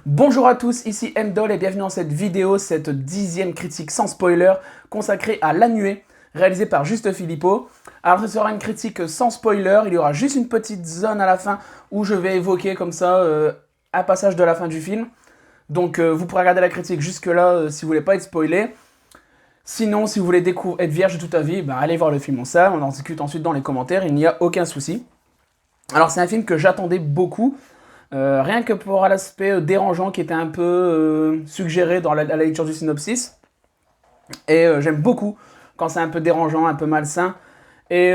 Bonjour à tous, ici Mdol et bienvenue dans cette vidéo, cette 10e critique sans spoiler consacrée à La Nuée, réalisée par Juste Philippot. Alors ce sera une critique sans spoiler, il y aura juste une petite zone à la fin où je vais évoquer comme ça un passage de la fin du film. Donc vous pourrez regarder la critique jusque là si vous voulez pas être spoilé. Sinon, si vous voulez être vierge de toute la vie, bah, allez voir le film en salle, on en discute ensuite dans les commentaires, il n'y a aucun souci. Alors c'est un film que j'attendais beaucoup. Rien que pour l'aspect dérangeant qui était un peu suggéré dans la lecture du synopsis. Et j'aime beaucoup quand c'est un peu dérangeant, un peu malsain. Et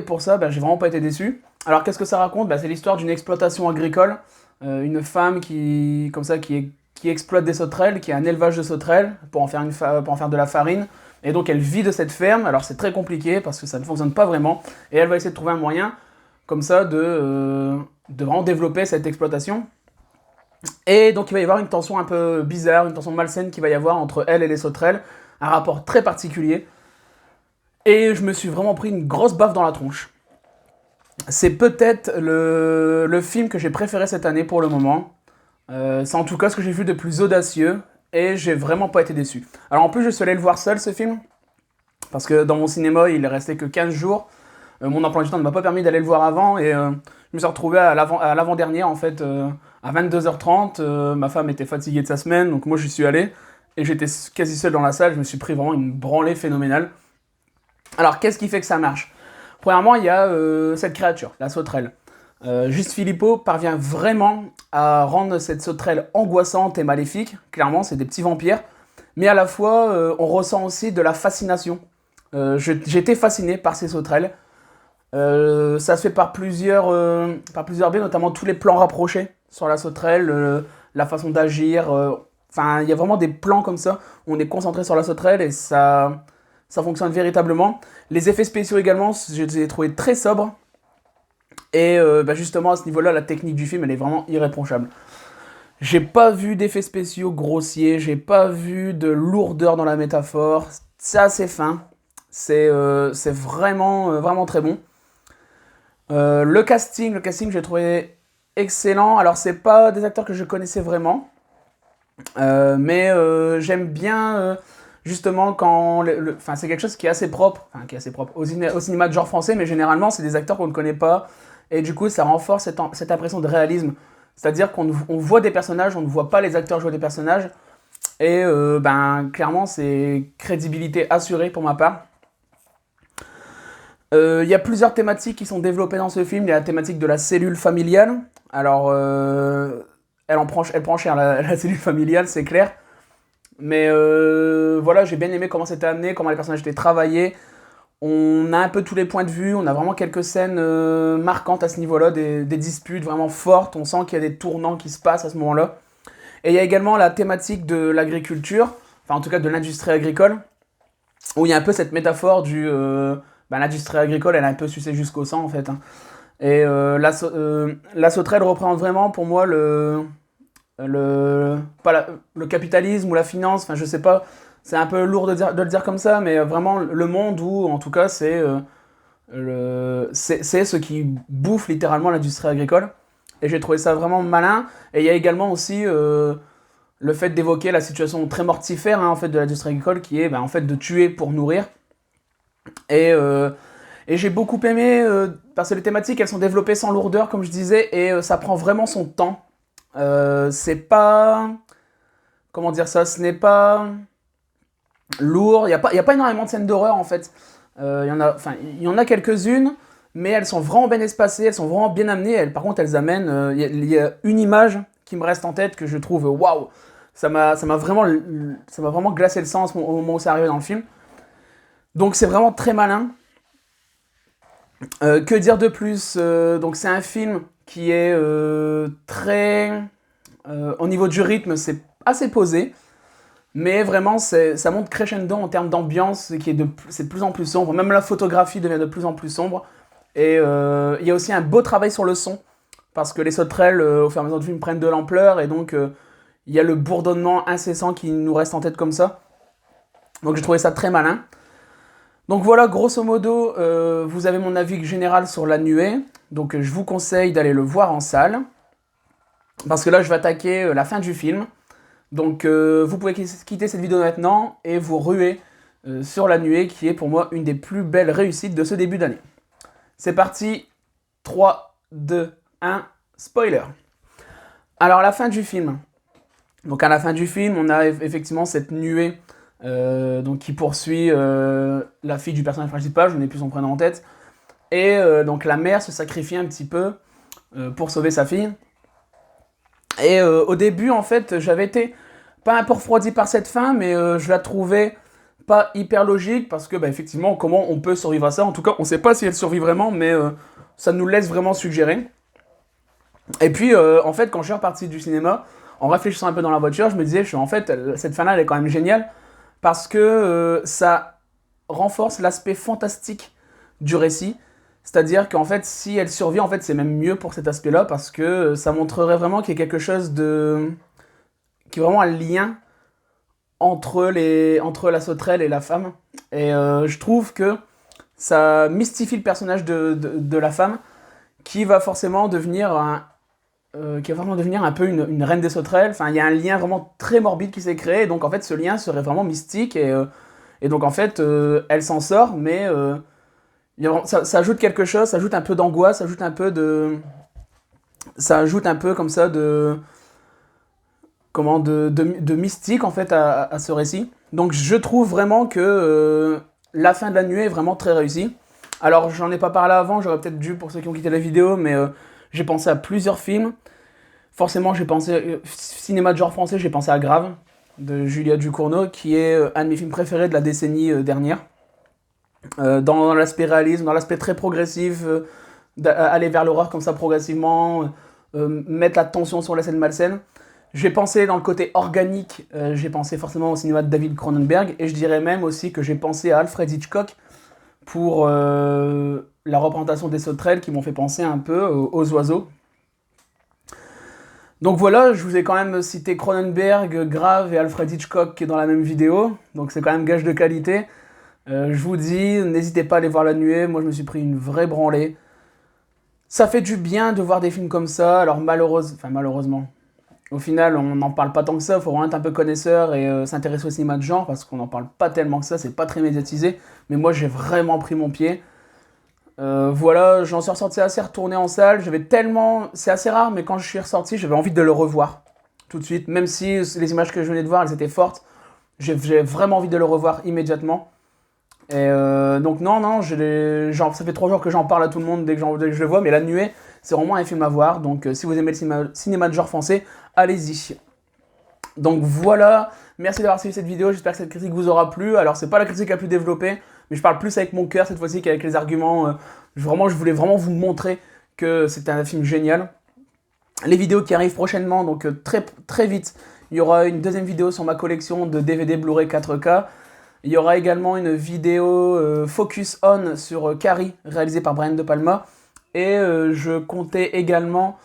pour ça, j'ai vraiment pas été déçu. Alors qu'est-ce que ça raconte? C'est l'histoire d'une exploitation agricole. Une femme qui exploite des sauterelles, qui a un élevage de sauterelles pour en faire de la farine. Et donc elle vit de cette ferme. Alors c'est très compliqué parce que ça ne fonctionne pas vraiment. Et elle va essayer de trouver un moyen comme ça de vraiment développer cette exploitation. Et donc il va y avoir une tension un peu bizarre, une tension malsaine qu'il va y avoir entre elle et les sauterelles, un rapport très particulier. Et je me suis vraiment pris une grosse baffe dans la tronche. C'est peut-être le film que j'ai préféré cette année pour le moment. C'est en tout cas ce que j'ai vu de plus audacieux, et j'ai vraiment pas été déçu. Alors en plus je suis allé le voir seul ce film, parce que dans mon cinéma il restait que 15 jours. Mon emploi du temps ne m'a pas permis d'aller le voir avant, et je me suis retrouvé à l'avant-dernière en fait, à 22h30. Ma femme était fatiguée de sa semaine, donc moi je suis allé, et j'étais quasi seul dans la salle, je me suis pris vraiment une branlée phénoménale. Alors qu'est-ce qui fait que ça marche? Premièrement, il y a cette créature, la sauterelle. Juste Philippot parvient vraiment à rendre cette sauterelle angoissante et maléfique. Clairement, c'est des petits vampires. Mais à la fois, on ressent aussi de la fascination. J'étais fasciné par ces sauterelles. Ça se fait par plusieurs biais, notamment tous les plans rapprochés sur la sauterelle, la façon d'agir. Enfin, il y a vraiment des plans comme ça où on est concentré sur la sauterelle, et ça fonctionne véritablement. Les effets spéciaux également, je les ai trouvés très sobres. Et justement, à ce niveau-là, la technique du film, elle est vraiment irréprochable. J'ai pas vu d'effets spéciaux grossiers, j'ai pas vu de lourdeur dans la métaphore. C'est assez fin. C'est vraiment très bon. Le casting, j'ai trouvé excellent. Alors, c'est pas des acteurs que je connaissais vraiment, mais j'aime bien justement quand enfin, c'est quelque chose qui est assez propre, enfin qui est assez propre au cinéma de genre français, mais généralement c'est des acteurs qu'on ne connaît pas, et du coup ça renforce cette impression de réalisme. C'est-à-dire qu'on voit des personnages, on ne voit pas les acteurs jouer des personnages, et clairement c'est crédibilité assurée pour ma part. Il y a plusieurs thématiques qui sont développées dans ce film. Il y a la thématique de la cellule familiale. Alors, elle prend cher la cellule familiale, c'est clair. Mais voilà, j'ai bien aimé comment c'était amené, comment les personnages étaient travaillés. On a un peu tous les points de vue, on a vraiment quelques scènes marquantes à ce niveau-là, des disputes vraiment fortes. On sent qu'il y a des tournants qui se passent à ce moment-là. Et il y a également la thématique de l'agriculture, enfin en tout cas de l'industrie agricole, où il y a un peu cette métaphore l'industrie agricole, elle est un peu sucée jusqu'au sang en fait, hein. Et la sauterelle représente vraiment pour moi le capitalisme ou la finance, enfin je sais pas, c'est un peu lourd de le dire comme ça, mais vraiment le monde où en tout cas c'est ce qui bouffe littéralement l'industrie agricole. Et j'ai trouvé ça vraiment malin. Et il y a également aussi le fait d'évoquer la situation très mortifère, hein, en fait, de l'industrie agricole, qui est en fait de tuer pour nourrir. Et, euh, et j'ai beaucoup aimé, parce que les thématiques, elles sont développées sans lourdeur, comme je disais, et ça prend vraiment son temps. C'est pas... Comment dire ça? Ce n'est pas lourd. Il y a pas énormément de scènes d'horreur, en fait. Il y en a quelques-unes, mais elles sont vraiment bien espacées, elles sont vraiment bien amenées. Par contre, elles amènent... Il y a une image qui me reste en tête que je trouve, waouh! Ça m'a vraiment glacé le sang au moment où c'est arrivé dans le film. Donc c'est vraiment très malin. Que dire de plus? Donc c'est un film qui est très... au niveau du rythme, c'est assez posé, mais vraiment ça monte crescendo en termes d'ambiance, c'est de plus en plus sombre. Même la photographie devient de plus en plus sombre. Et il y a aussi un beau travail sur le son, parce que les sauterelles, au fur et à mesure du film, prennent de l'ampleur, et donc il y a le bourdonnement incessant qui nous reste en tête comme ça. Donc j'ai trouvé ça très malin. Donc voilà, grosso modo, vous avez mon avis général sur La Nuée. Donc je vous conseille d'aller le voir en salle. parce que là, je vais attaquer la fin du film. Donc, vous pouvez quitter cette vidéo maintenant et vous ruer sur La Nuée, qui est pour moi une des plus belles réussites de ce début d'année. C'est parti, 3, 2, 1, spoiler. Alors, la fin du film. Donc, à la fin du film, on a effectivement cette nuée donc, qui poursuit la fille du personnage principal, je n'ai plus son prénom en tête. Et donc, la mère se sacrifie un petit peu pour sauver sa fille. Et au début, en fait, j'avais été pas un peu refroidi par cette fin, mais je la trouvais pas hyper logique, parce que, bah, effectivement, comment on peut survivre à ça? En tout cas, on sait pas si elle survit vraiment, mais ça nous laisse vraiment suggérer. Et puis, en fait, quand je suis reparti du cinéma, en réfléchissant un peu dans la voiture, je me disais, en fait, cette fin-là, elle est quand même géniale, parce que ça renforce l'aspect fantastique du récit. C'est-à-dire qu'en fait, si elle survit, en fait, c'est même mieux pour cet aspect-là, parce que ça montrerait vraiment qu'il y a quelque chose de... qui est vraiment un lien entre la sauterelle et la femme. Et je trouve que ça mystifie le personnage de la femme, qui va forcément devenir un peu une reine des sauterelles. Enfin, il y a un lien vraiment très morbide qui s'est créé, et donc en fait, ce lien serait vraiment mystique, et donc en fait, elle s'en sort, mais ça ajoute quelque chose, ça ajoute un peu d'angoisse, ça ajoute un peu comme ça de mystique en fait à ce récit. Donc je trouve vraiment que la fin de La Nuée est vraiment très réussie. Alors j'en ai pas parlé avant, j'aurais peut-être dû pour ceux qui ont quitté la vidéo, mais j'ai pensé à plusieurs films. Forcément j'ai pensé, cinéma de genre français, j'ai pensé à Grave, de Julia Ducournau, qui est un de mes films préférés de la décennie dernière. Dans l'aspect réalisme, dans l'aspect très progressif, aller vers l'horreur comme ça progressivement, mettre la tension sur la scène malsaine. J'ai pensé dans le côté organique, j'ai pensé forcément au cinéma de David Cronenberg, et je dirais même aussi que j'ai pensé à Alfred Hitchcock pour la représentation des sauterelles, qui m'ont fait penser un peu aux oiseaux. Donc voilà, je vous ai quand même cité Cronenberg, Grave et Alfred Hitchcock qui est dans la même vidéo, donc c'est quand même gage de qualité. Je vous dis, n'hésitez pas à aller voir La Nuée, moi je me suis pris une vraie branlée. Ça fait du bien de voir des films comme ça, alors malheureusement, au final on n'en parle pas tant que ça, il faut vraiment être un peu connaisseur et s'intéresser au cinéma de genre, parce qu'on n'en parle pas tellement que ça, c'est pas très médiatisé, mais moi j'ai vraiment pris mon pied. Voilà, j'en suis ressorti assez retourné en salle, c'est assez rare, mais quand je suis ressorti, j'avais envie de le revoir, tout de suite, même si les images que je venais de voir, elles étaient fortes, j'ai vraiment envie de le revoir immédiatement. Et donc non, genre, ça fait 3 jours que j'en parle à tout le monde dès que je le vois, mais La Nuée, c'est vraiment un film à voir, donc si vous aimez le cinéma de genre français, allez-y. Donc voilà, merci d'avoir suivi cette vidéo, j'espère que cette critique vous aura plu. Alors c'est pas la critique la plus développée, mais je parle plus avec mon cœur cette fois-ci qu'avec les arguments. Je voulais vraiment vous montrer que c'était un film génial. Les vidéos qui arrivent prochainement, donc très, très vite, il y aura une deuxième vidéo sur ma collection de DVD Blu-ray 4K. Il y aura également une vidéo Focus On sur Carrie, réalisée par Brian De Palma. Et je comptais également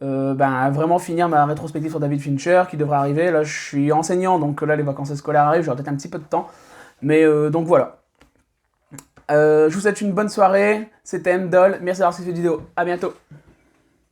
vraiment finir ma rétrospective sur David Fincher, qui devrait arriver. Là, je suis enseignant, donc là, les vacances scolaires arrivent, j'aurai peut-être un petit peu de temps. Mais donc voilà. Je vous souhaite une bonne soirée. C'était MDoll. Merci d'avoir suivi cette vidéo. À bientôt.